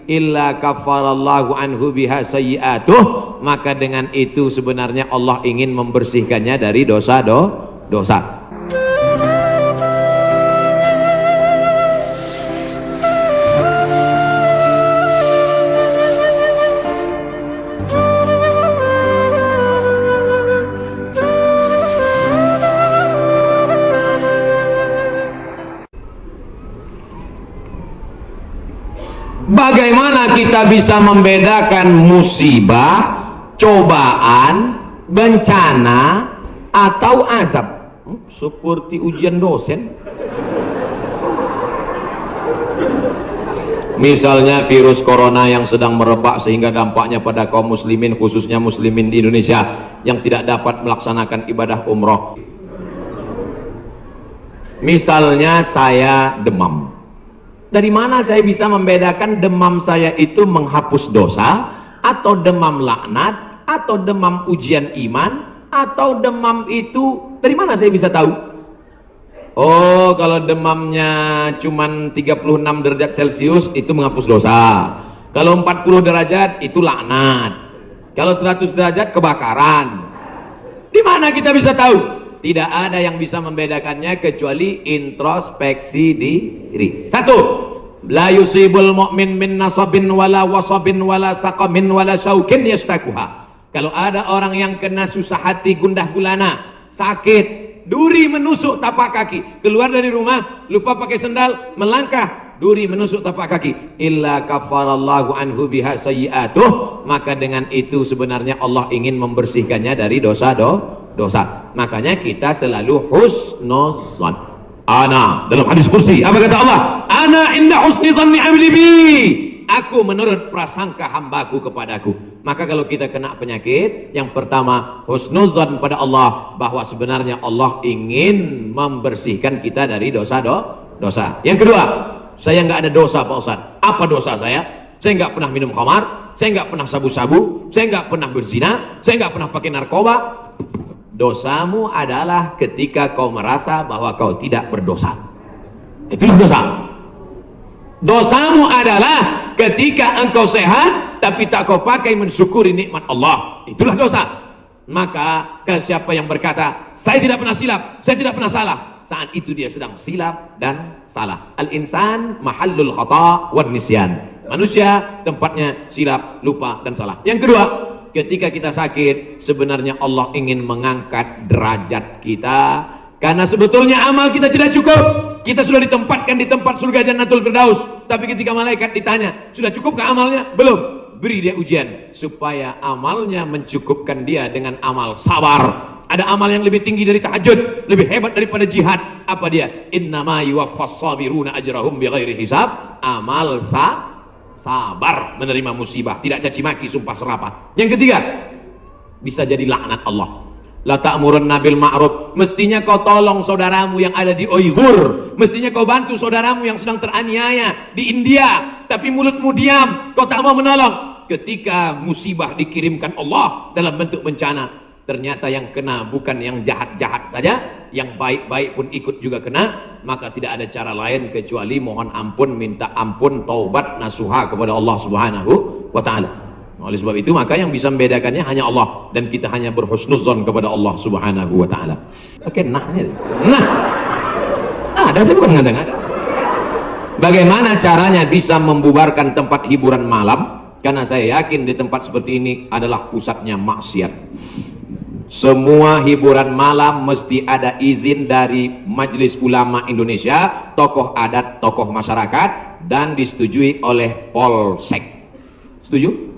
illa kafarallahu anhu biha sayyi'atuh, maka dengan itu sebenarnya Allah ingin membersihkannya dari dosa-dosa. Bagaimana kita bisa membedakan musibah, cobaan, bencana, atau azab? Seperti ujian dosen. Misalnya virus corona yang sedang merebak sehingga dampaknya pada kaum muslimin, khususnya muslimin di Indonesia yang tidak dapat melaksanakan ibadah umroh. Misalnya saya demam. Dari mana saya bisa membedakan demam saya itu menghapus dosa, atau demam laknat, atau demam ujian iman, atau demam itu dari mana saya bisa tahu? Oh, kalau demamnya cuman 36 derajat Celcius itu menghapus dosa. Kalau 40 derajat itu laknat. Kalau 100 derajat kebakaran. Di mana kita bisa tahu? Tidak ada yang bisa membedakannya kecuali introspeksi diri. Satu, la yusibul mu'min min nasabin wala wasabin wala saqamin wala syaukin yastakuha. Kalau ada orang yang kena susah hati, gundah gulana, sakit, duri menusuk tapak kaki, keluar dari rumah lupa pakai sendal, melangkah, duri menusuk tapak kaki, illa kafarallahu anhu biha sayyi'atuh, maka dengan itu sebenarnya Allah ingin membersihkannya dari dosa. Makanya kita selalu husnuzan. Ana dalam hadis kursi apa kata Allah? Ana inda husni zanni abdi bi. Aku menurut prasangka hambaku kepadaku. Maka kalau kita kena penyakit, yang pertama husnuzan pada Allah, bahwa sebenarnya Allah ingin membersihkan kita dari dosa. Yang kedua, saya nggak ada dosa Pak Ustaz. Apa dosa saya? Saya nggak pernah minum khamar, saya nggak pernah sabu-sabu, saya nggak pernah berzina, saya nggak pernah pakai narkoba. Dosamu adalah ketika kau merasa bahwa kau tidak berdosa. Itulah dosa. Dosamu adalah ketika engkau sehat tapi tak kau pakai mensyukuri nikmat Allah. Itulah dosa. Maka siapa yang berkata saya tidak pernah silap, saya tidak pernah salah, saat itu dia sedang silap dan salah. Al-insan mahallul khata' wan nisyan. Manusia tempatnya silap, lupa dan salah. Yang kedua, ketika kita sakit, sebenarnya Allah ingin mengangkat derajat kita, karena sebetulnya amal kita tidak cukup. Kita sudah ditempatkan di tempat surga Jannatul Firdaus, tapi ketika malaikat ditanya, sudah cukupkah amalnya? Belum. Beri dia ujian supaya amalnya mencukupkan dia dengan amal sabar. Ada amal yang lebih tinggi dari tahajud, lebih hebat daripada jihad. Apa dia? Innama yuwaffas sabiruna ajrahum bighairi hisab. Amal sabar menerima musibah, tidak caci maki, sumpah serapah. Yang ketiga, bisa jadi laknat Allah. La ta'murunna bil ma'ruf, mestinya kau tolong saudaramu yang ada di Uighur, mestinya kau bantu saudaramu yang sedang teraniaya di India, tapi mulutmu diam, kau tak mau menolong. Ketika musibah dikirimkan Allah dalam bentuk bencana, ternyata yang kena bukan yang jahat-jahat saja, yang baik-baik pun ikut juga kena. Maka tidak ada cara lain kecuali mohon ampun, minta ampun, taubat, nasuha kepada Allah Subhanahu wa ta'ala. Oleh sebab itu maka yang bisa membedakannya hanya Allah, dan kita hanya berhusnuzon kepada Allah Subhanahu wa ta'ala. Oke, nahnya ada, saya bukan ngada-ngada. Bagaimana caranya bisa membubarkan tempat hiburan malam? Karena saya yakin di tempat seperti ini adalah pusatnya maksiat. Semua hiburan malam mesti ada izin dari Majelis Ulama Indonesia, tokoh adat, tokoh masyarakat, dan disetujui oleh Polsek. Setuju?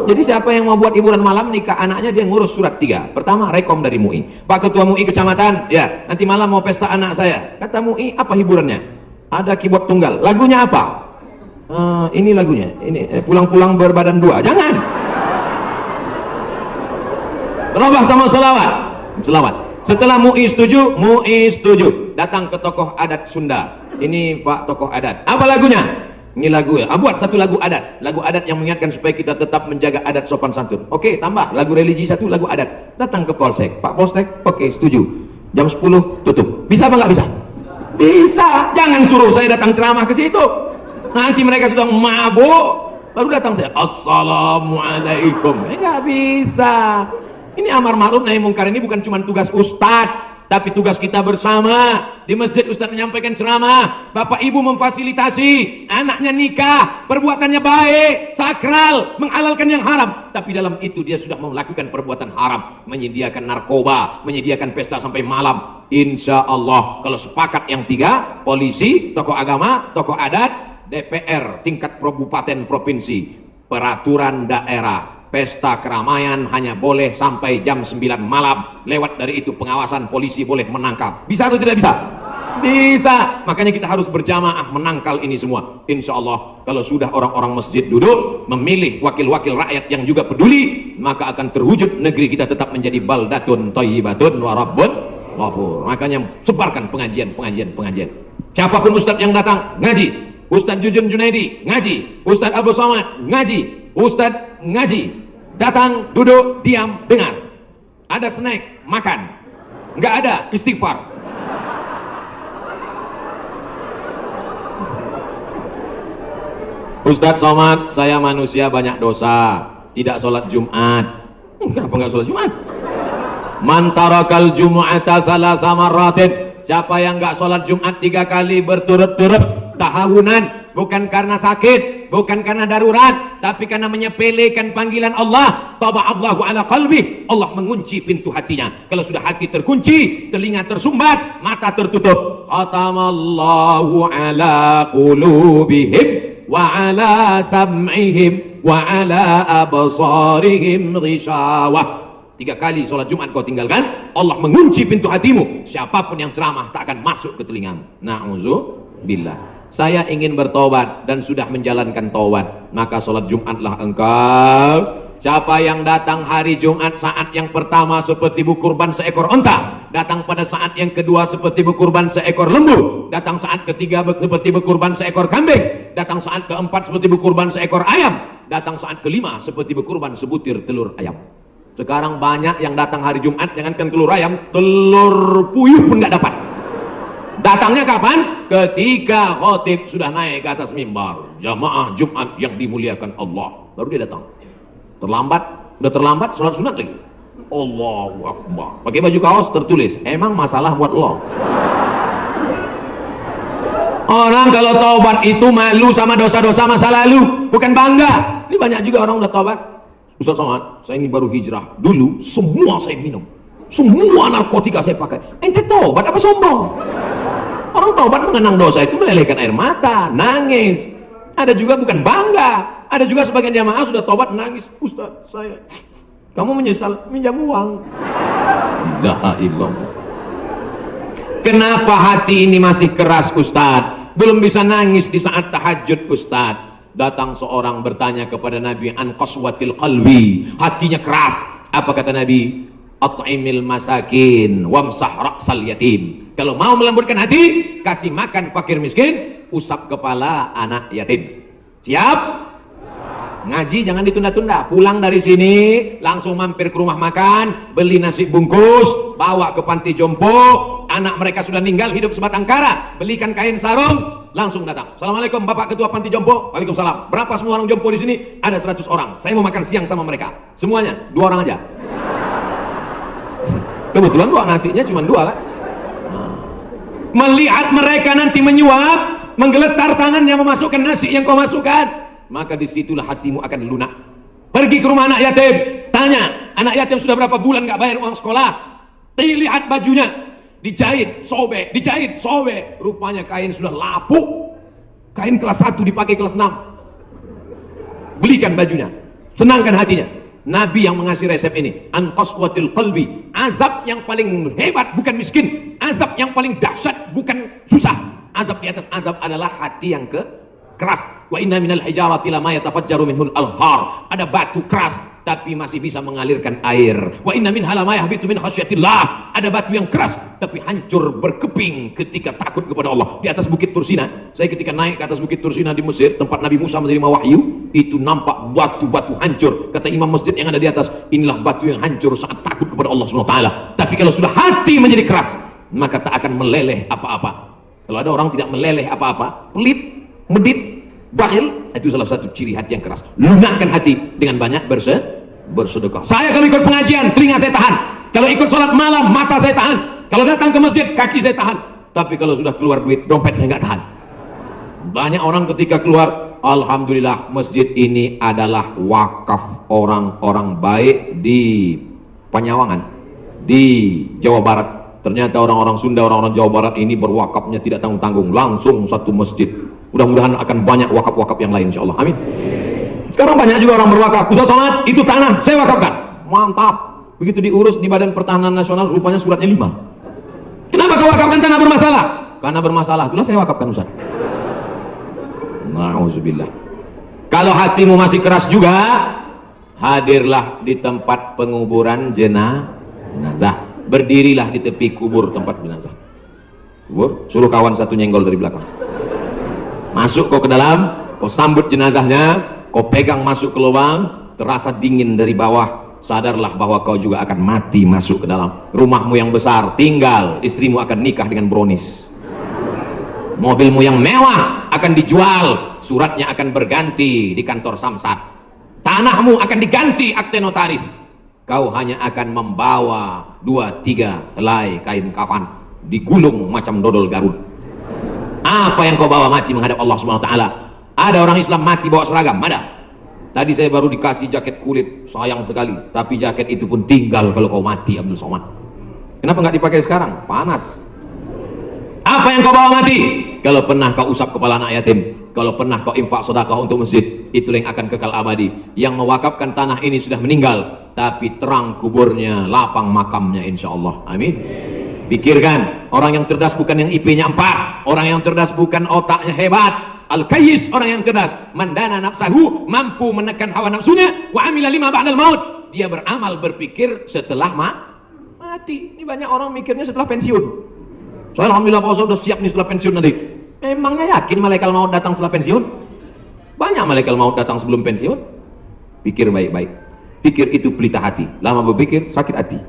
Jadi siapa yang mau buat hiburan malam, nikah anaknya, dia ngurus surat 3. Pertama, rekom dari MUI. Pak Ketua MUI Kecamatan, ya nanti malam mau pesta anak saya. Kata MUI, apa hiburannya? Ada keyboard tunggal. Lagunya apa? Ini lagunya, ini pulang-pulang berbadan dua. Jangan. Berubah sama selawat. Setelah MUI setuju, datang ke tokoh adat Sunda. Ini Pak tokoh adat, apa lagunya? Ini lagu ya, buat satu lagu adat yang mengingatkan supaya kita tetap menjaga adat sopan santun. Oke, tambah lagu religi satu, lagu adat. Datang ke Polsek, Pak Polsek, oke setuju, jam 10 tutup. Bisa apa nggak bisa? Bisa. Jangan suruh saya datang ceramah ke situ. Nanti mereka sudah mabuk, baru datang saya, assalamualaikum. Nggak bisa. Ini amar ma'ruf nahi mungkar ini bukan cuma tugas ustadz, tapi tugas kita bersama. Di masjid ustadz menyampaikan ceramah, bapak ibu memfasilitasi, anaknya nikah, perbuatannya baik, sakral, menghalalkan yang haram, tapi dalam itu dia sudah melakukan perbuatan haram, menyediakan narkoba, menyediakan pesta sampai malam. Insya Allah kalau sepakat yang tiga, polisi, tokoh agama, tokoh adat, DPR tingkat kabupaten provinsi, peraturan daerah, pesta keramaian hanya boleh sampai jam 9 malam. Lewat dari itu pengawasan polisi boleh menangkap. Bisa atau tidak bisa? Bisa. Makanya kita harus berjamaah menangkal ini semua. Insya Allah kalau sudah orang-orang masjid duduk memilih wakil-wakil rakyat yang juga peduli, maka akan terwujud negeri kita tetap menjadi baldatun thayyibatun wa rabbun ghafur. Makanya sebarkan pengajian. Siapapun ustadz yang datang ngaji, Ustadz Jujun Junaidi ngaji, Ustadz Abdul Somad ngaji, Ustadz ngaji, datang, duduk, diam, dengar. Ada snack, makan. Nggak ada, istighfar. Ustadz Somad, saya manusia banyak dosa, tidak sholat Jumat. Kenapa nggak sholat Jumat? Man tarakal jumu'ata salasa marratin. Siapa yang nggak sholat Jumat 3 kali berturut-turut, tahawunan, bukan karena sakit, bukan karena darurat, tapi karena menyepelekan panggilan Allah, taba'allahu ala qalbi, Allah mengunci pintu hatinya. Kalau sudah hati terkunci, telinga tersumbat, mata tertutup, khatamallahu ala qulubihim wa ala sam'ihim wa ala absarihim ghishawah. 3 kali sholat Jumat kau tinggalkan, Allah mengunci pintu hatimu. Siapapun yang ceramah tak akan masuk ke telingamu. Na'udzubillah. Saya ingin bertobat dan sudah menjalankan taubat, maka sholat Jumatlah engkau. Siapa yang datang hari Jumat saat yang pertama seperti berkurban seekor onta, datang pada saat yang kedua seperti berkurban seekor lembu, datang saat ketiga seperti berkurban seekor kambing, datang saat keempat seperti berkurban seekor ayam, datang saat kelima seperti berkurban sebutir telur ayam. Sekarang banyak yang datang hari Jumat, jangankan telur ayam, telur puyuh pun nggak dapat. Datangnya kapan? Ketika khotib sudah naik ke atas mimbar, jamaah Jumat yang dimuliakan Allah, baru dia datang. Terlambat, udah terlambat sholat sunat lagi. Allahu Akbar. Pakai baju kaos tertulis, emang masalah buat lo. Orang kalau taubat itu malu sama dosa-dosa masa lalu, bukan bangga. Ini banyak juga orang udah taubat. Ustaz Somad, saya ini baru hijrah. Dulu semua saya minum, semua narkotika saya pakai. Ente taubat apa sombong? Orang taubat mengenang dosa itu melelehkan air mata, nangis. Ada juga bukan bangga. Ada juga sebagian jamaah sudah taubat nangis. Ustaz, saya, kamu menyesal minjam uang. La ilallah. Kenapa hati ini masih keras Ustaz? Belum bisa nangis di saat tahajud Ustaz. Datang seorang bertanya kepada Nabi an qaswatil qalbi, hatinya keras. Apa kata Nabi? At'imil masakin wamsah ra'sal yatim. Kalau mau melembutkan hati, kasih makan fakir miskin, usap kepala anak yatim. Siap? Ngaji jangan ditunda-tunda. Pulang dari sini langsung mampir ke rumah makan, beli nasi bungkus, bawa ke panti jompo. Anak mereka sudah meninggal, hidup sebatang kara, belikan kain sarung, langsung datang. Assalamualaikum Bapak Ketua Panti Jompo. Waalaikumsalam. Berapa semua orang jompo di sini? Ada 100 orang. Saya mau makan siang sama mereka. Semuanya 2 orang aja. Kebetulan bawa nasinya cuma 2 kan. Melihat mereka nanti menyuap, menggeletar tangannya memasukkan nasi yang kau masukkan, maka disitulah hatimu akan lunak. Pergi ke rumah anak yatim, tanya, anak yatim sudah berapa bulan gak bayar uang sekolah? Lihat bajunya, dijahit, sobek, rupanya kain sudah lapuk. Kain kelas 1 dipakai kelas 6. Belikan bajunya, senangkan hatinya. Nabi yang mengasih resep ini, an qaswatil qalbi. Azab yang paling hebat bukan miskin, azab yang paling dahsyat bukan susah. Azab di atas azab adalah hati yang keras. Wa inna minal hijarati lama yatafajjaru minhul anhar. Ada batu keras tapi masih bisa mengalirkan air. Wa inna minha lama yahbitu min khasyatillah. Ada batu yang keras tapi hancur berkeping ketika takut kepada Allah. Di atas bukit Tursina, saya ketika naik ke atas bukit Tursina di Mesir, tempat Nabi Musa menerima wahyu, itu nampak batu-batu hancur. Kata imam masjid yang ada di atas, inilah batu yang hancur saat takut kepada Allah SWT. Tapi kalau sudah hati menjadi keras, maka tak akan meleleh apa-apa. Kalau ada orang tidak meleleh apa-apa, pelit, medit, Bakhil itu salah satu ciri hati yang keras. Lunakkan hati dengan banyak bersedekah. Saya kalau ikut pengajian, telinga saya tahan. Kalau ikut sholat malam, mata saya tahan. Kalau datang ke masjid, kaki saya tahan. Tapi kalau sudah keluar duit, dompet saya nggak tahan. Banyak orang ketika keluar, alhamdulillah masjid ini adalah wakaf orang-orang baik di Panyawangan, di Jawa Barat. Ternyata orang-orang Sunda, orang-orang Jawa Barat ini berwakafnya tidak tanggung-tanggung, langsung satu masjid. Mudah-mudahan akan banyak wakaf-wakaf yang lain, insya Allah. Amin. Sekarang banyak juga orang berwakaf. Ustaz Somad, itu tanah saya wakafkan. Mantap. Begitu diurus di Badan Pertahanan Nasional, rupanya suratnya 5. Kenapa kau wakafkan tanah bermasalah? Karena bermasalah, itulah saya wakafkan, Ustaz. Na'udzubillah. Kalau hatimu masih keras juga, hadirlah di tempat penguburan jenazah. Berdirilah di tepi kubur tempat jenazah. Kubur, suruh kawan satu nyenggol dari belakang. Masuk kau ke dalam, kau sambut jenazahnya, kau pegang masuk ke lubang, terasa dingin dari bawah. Sadarlah bahwa kau juga akan mati masuk ke dalam. Rumahmu yang besar tinggal, istrimu akan nikah dengan brownies. Mobilmu yang mewah akan dijual, suratnya akan berganti di kantor Samsat. Tanahmu akan diganti akte notaris. Kau hanya akan membawa 2-3 helai kain kafan digulung macam dodol Garut. Apa yang kau bawa mati menghadap Allah Subhanahu wa taala? Ada orang Islam mati bawa seragam? Ada. Tadi saya baru dikasih jaket kulit, sayang sekali. Tapi jaket itu pun tinggal kalau kau mati, Abdul Somad. Kenapa nggak dipakai sekarang? Panas. Apa yang kau bawa mati? Kalau pernah kau usap kepala anak yatim, kalau pernah kau infak sedekah untuk masjid, itu yang akan kekal abadi. Yang mewakafkan tanah ini sudah meninggal, tapi terang kuburnya, lapang makamnya, insya Allah. Amin. Pikirkan, orang yang cerdas bukan yang IP-nya 4, orang yang cerdas bukan otaknya hebat. Al-Kayyis, orang yang cerdas, mandana nafsahu, mampu menekan hawa nafsunya, wa amila lima ba'dal maut. Dia beramal, berpikir setelah mati. Ini banyak orang mikirnya setelah pensiun. Saya alhamdulillah Pak Ustaz sudah siap nih setelah pensiun nanti. Memangnya yakin malaikat maut datang setelah pensiun? Banyak malaikat maut datang sebelum pensiun. Pikir baik-baik. Pikir itu pelita hati. Lama berpikir, sakit hati.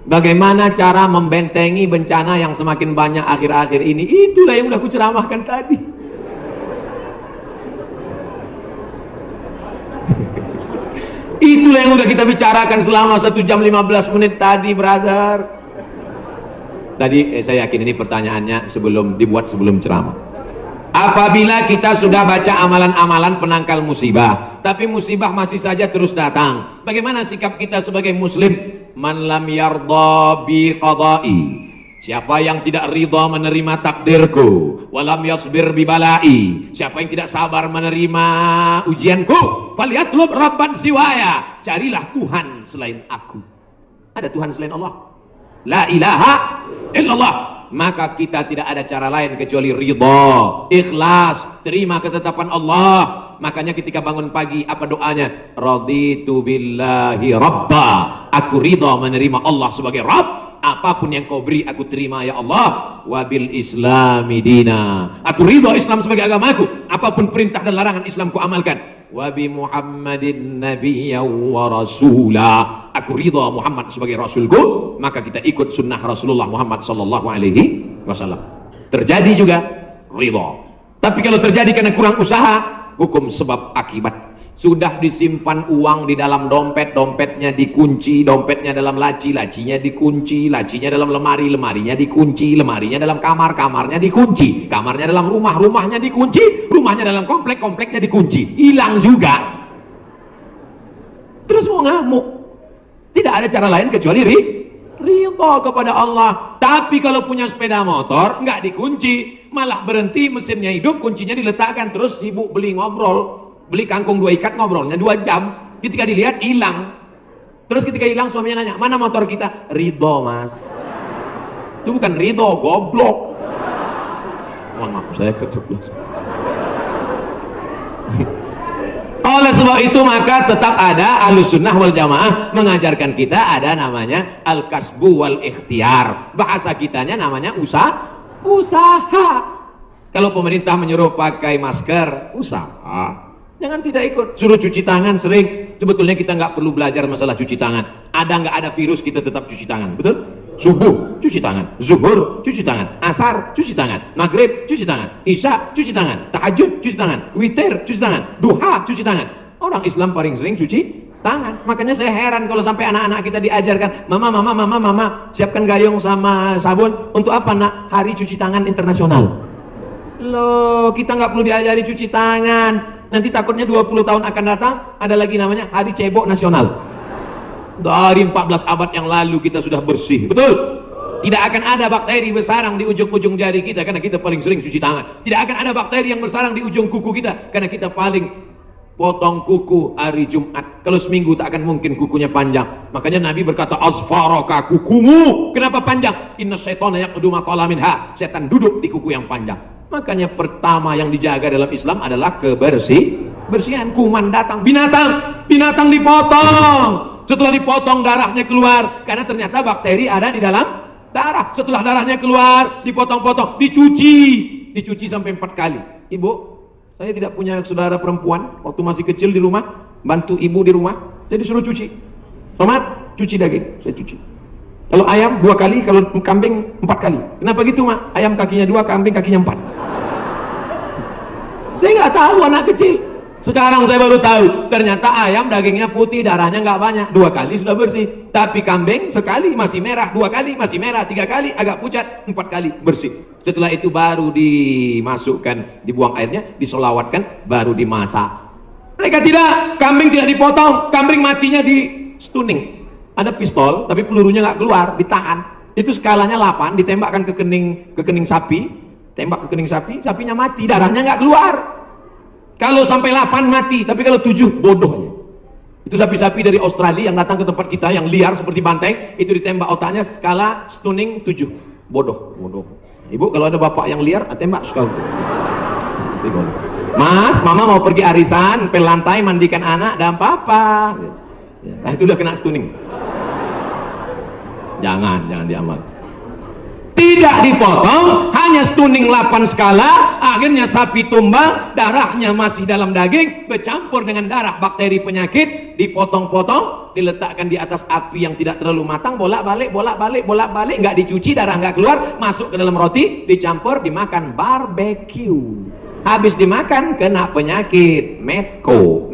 Bagaimana cara membentengi bencana yang semakin banyak akhir-akhir ini? Itulah yang udah aku ceramahkan tadi. Itulah yang udah kita bicarakan selama 1 jam 15 menit tadi, brother. Tadi saya yakin ini pertanyaannya sebelum ceramah. Apabila kita sudah baca amalan-amalan penangkal musibah, tapi musibah masih saja terus datang, bagaimana sikap kita sebagai muslim? Man lam yardha bi qada'i, siapa yang tidak ridha menerima takdirku, walam yasbir bi bala'i, siapa yang tidak sabar menerima ujianku, falyatlub rabban siwaya, carilah Tuhan selain aku. Ada Tuhan selain Allah? La ilaha illallah. Maka kita tidak ada cara lain kecuali ridha, ikhlas, terima ketetapan Allah. Makanya ketika bangun pagi apa doanya? Raditu billahi rabba, aku ridha menerima Allah sebagai Rabb. Apapun yang kau beri aku terima ya Allah. Wabil islami dina, aku ridha Islam sebagai agamaku. Apapun perintah dan larangan Islam ku amalkan. Wabi Muhammadin nabiyya wa rasula, aku ridha Muhammad sebagai rasulku, maka kita ikut sunnah Rasulullah Muhammad sallallahu alaihi wasallam. Terjadi juga ridha. Tapi kalau terjadi karena kurang usaha, hukum sebab akibat. Sudah disimpan uang di dalam dompet, dompetnya dikunci, dompetnya dalam laci, lacinya dikunci, lacinya dalam lemari, lemarinya dikunci, lemarinya dalam kamar, kamarnya dikunci, kamarnya dalam rumah, rumahnya dikunci, rumahnya dalam komplek, kompleknya dikunci, hilang juga. Terus mau ngamuk. Tidak ada cara lain kecuali ridha kepada Allah. Tapi kalau punya sepeda motor nggak dikunci, malah berhenti, mesinnya hidup, kuncinya diletakkan, terus sibuk beli ngobrol. Beli kangkung 2 ikat, ngobrolnya 2 jam. Ketika dilihat hilang. Terus ketika hilang suaminya nanya, mana motor kita? Ridho mas. Itu bukan ridho, goblok. Mohon maaf saya keceplos. Oleh sebab itu maka tetap ada Ahlus Sunnah wal Jamaah mengajarkan kita ada namanya al-kasbu wal ikhtiar. Bahasa kitanya namanya usaha. Kalau pemerintah menyuruh pakai masker, usaha. Jangan tidak ikut. Suruh cuci tangan sering. Sebetulnya kita nggak perlu belajar masalah cuci tangan. Ada nggak ada virus kita tetap cuci tangan, betul? Subuh cuci tangan, zuhur cuci tangan, asar cuci tangan, maghrib cuci tangan, isya cuci tangan, tahajud cuci tangan, witir cuci tangan, duha cuci tangan. Orang Islam paling sering cuci tangan. Makanya saya heran kalau sampai anak-anak kita diajarkan, mama siapkan gayung sama sabun. Untuk apa nak? Hari cuci tangan internasional. Loh, kita nggak perlu diajari cuci tangan. Nanti takutnya 20 tahun akan datang ada lagi namanya hari cebok nasional. Dari 14 abad yang lalu kita sudah bersih, betul? Tidak akan ada bakteri bersarang di ujung-ujung jari kita karena kita paling sering cuci tangan. Tidak akan ada bakteri yang bersarang di ujung kuku kita karena kita paling potong kuku hari Jumat. Kalau seminggu tak akan mungkin kukunya panjang. Makanya Nabi berkata, asfaraka, kukumu kenapa panjang? Inna syaitana yaqdu ma tala minha. Setan duduk di kuku yang panjang. Makanya pertama yang dijaga dalam Islam adalah kebersihan. Kuman datang, binatang dipotong. Setelah dipotong darahnya keluar karena ternyata bakteri ada di dalam darah. Setelah darahnya keluar dipotong-potong, dicuci sampai 4 kali. Ibu, saya tidak punya saudara perempuan. Waktu masih kecil di rumah bantu ibu di rumah, jadi suruh cuci. Tomat cuci daging, saya cuci. Kalau ayam 2 kali, kalau kambing 4 kali. Kenapa gitu mak? Ayam kakinya 2, kambing kakinya 4. Saya nggak tahu anak kecil. Sekarang saya baru tahu, ternyata ayam dagingnya putih, darahnya nggak banyak, 2 kali sudah bersih. Tapi kambing sekali masih merah, 2 kali masih merah, 3 kali agak pucat, 4 kali bersih. Setelah itu baru dimasukkan, dibuang airnya, disolawatkan, baru dimasak. Mereka tidak, kambing tidak dipotong, kambing matinya di stunning. Ada pistol, tapi pelurunya nggak keluar, ditahan. Itu skalanya 8, ditembakkan ke kening sapi, tembak ke kening sapi, sapinya mati, darahnya nggak keluar. Kalau sampai 8 mati, tapi kalau 7 bodohnya. Itu sapi-sapi dari Australia yang datang ke tempat kita yang liar seperti banteng, itu ditembak otaknya skala stunning 7. Bodoh. Ibu kalau ada bapak yang liar, tembak skala itu. Mas, mama mau pergi arisan, pel lantai mandikan anak, dan papa. Nah, itu udah kena stunning. Jangan diamal. Tidak dipotong, hanya stunning 8 skala, akhirnya sapi tumbang, darahnya masih dalam daging, bercampur dengan darah bakteri penyakit, dipotong-potong, diletakkan di atas api yang tidak terlalu matang, bolak-balik, nggak dicuci, darah nggak keluar, masuk ke dalam roti, dicampur, dimakan, barbecue. Habis dimakan, kena penyakit, medco,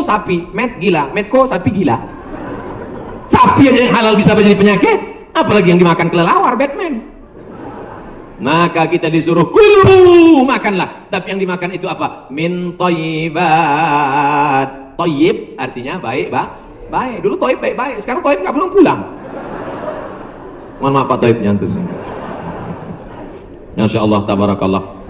sapi, medco sapi gila. Sapi aja yang halal bisa menjadi penyakit, apalagi yang dimakan kelelawar, Batman. Maka kita disuruh kulu, makanlah. Tapi yang dimakan itu apa? Min thayyibat. Thayyib artinya baik, baik. Dulu thayyib baik-baik, sekarang thayyib nggak pulang. Mohon maaf Pak Thayyib nyantus. Masya Allah, tabarakallah.